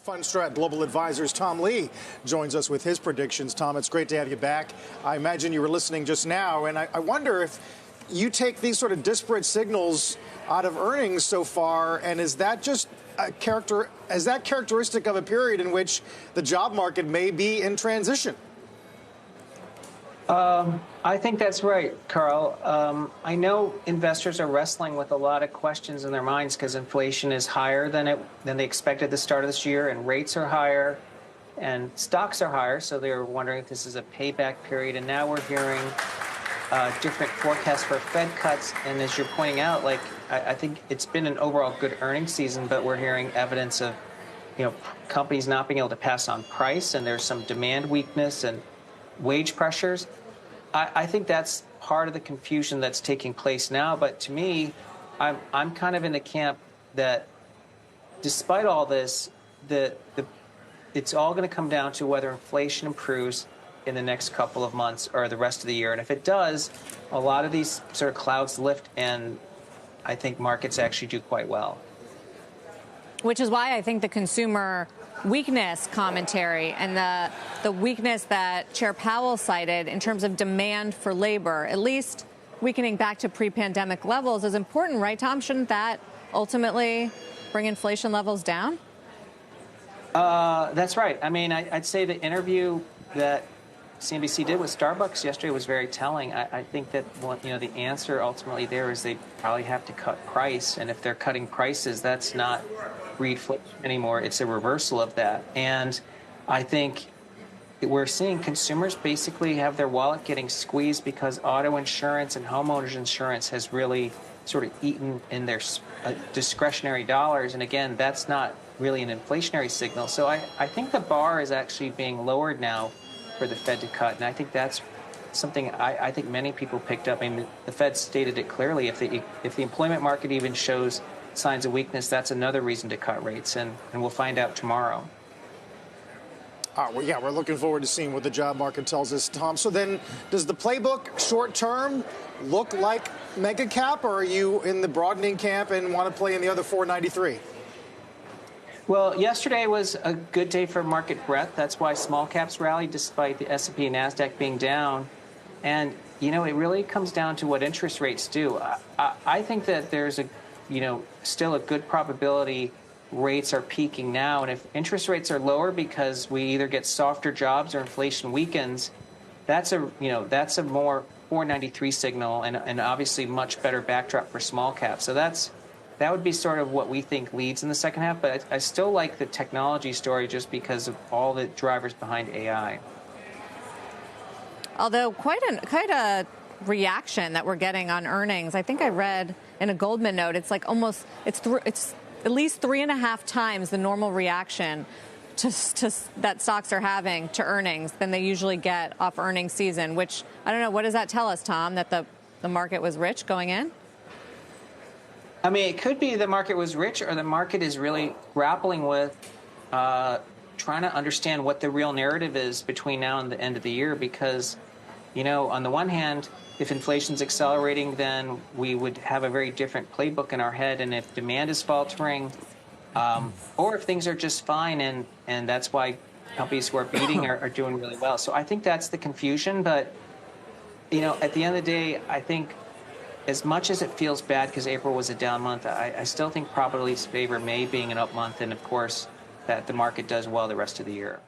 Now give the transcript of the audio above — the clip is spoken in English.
Fundstrat Global Advisors Tom Lee joins us with his predictions. Tom, it's great to have you back. I imagine you were listening just now, and I wonder if you take these sort of disparate signals out of earnings so far, and is that just characteristic of a period in which the job market may be in transition? I think that's right, Carl. I know investors are wrestling with a lot of questions in their minds because inflation is higher than they expected at the start of this year, and rates are higher, and stocks are higher. So they're wondering if this is a payback period. And now we're hearing different forecasts for Fed cuts. And as you're pointing out, I think it's been an overall good earnings season, but we're hearing evidence of companies not being able to pass on price, and there's some demand weakness and wage pressures. I think that's part of the confusion that's taking place now. But to me, I'm kind of in the camp that despite all this, it's all going to come down to whether inflation improves in the next couple of months or the rest of the year. And if it does, a lot of these sort of clouds lift, and I think markets actually do quite well. Which is why I think the consumer weakness commentary and the weakness that Chair Powell cited in terms of demand for labor, at least weakening back to pre-pandemic levels, is important, right, Tom? Shouldn't that ultimately bring inflation levels down? That's right. I mean, I'd say the interview that CNBC did with Starbucks yesterday was very telling. I think that the answer ultimately there is they probably have to cut price, and if they're cutting prices, that's not reflation anymore. It's a reversal of that. And I think we're seeing consumers basically have their wallet getting squeezed because auto insurance and homeowners insurance has really sort of eaten in their discretionary dollars. And again, that's not really an inflationary signal. So I think the bar is actually being lowered now for the Fed to cut. And I think that's something I think many people picked up. I mean, the Fed stated it clearly. If the employment market even shows signs of weakness, that's another reason to cut rates, and we'll find out tomorrow. Well, yeah, we're looking forward to seeing what the job market tells us, Tom. So then, does the playbook short-term look like mega cap, or are you in the broadening camp and want to play in the other 493? Well, yesterday was a good day for market breadth. That's why small caps rallied despite the S&P and NASDAQ being down. And, it really comes down to what interest rates do. I think that there's still a good probability rates are peaking now. And if interest rates are lower because we either get softer jobs or inflation weakens, that's a more 493 signal and obviously much better backdrop for small caps. So that would be sort of what we think leads in the second half. But I still like the technology story just because of all the drivers behind AI. Although quite a reaction that we're getting on earnings. I think I read in a Goldman note, it's like almost it's at least 3.5 times the normal reaction to that stocks are having to earnings than they usually get off earnings season. Which I don't know. What does that tell us, Tom? That the market was rich going in? I mean, it could be the market was rich, or the market is really grappling with trying to understand what the real narrative is between now and the end of the year. Because, on the one hand, if inflation's accelerating, then we would have a very different playbook in our head. And if demand is faltering, or if things are just fine, and that's why companies who are beating are doing really well. So I think that's the confusion. But, at the end of the day, I think as much as it feels bad because April was a down month, I still think probabilities favor May being an up month, and of course that the market does well the rest of the year.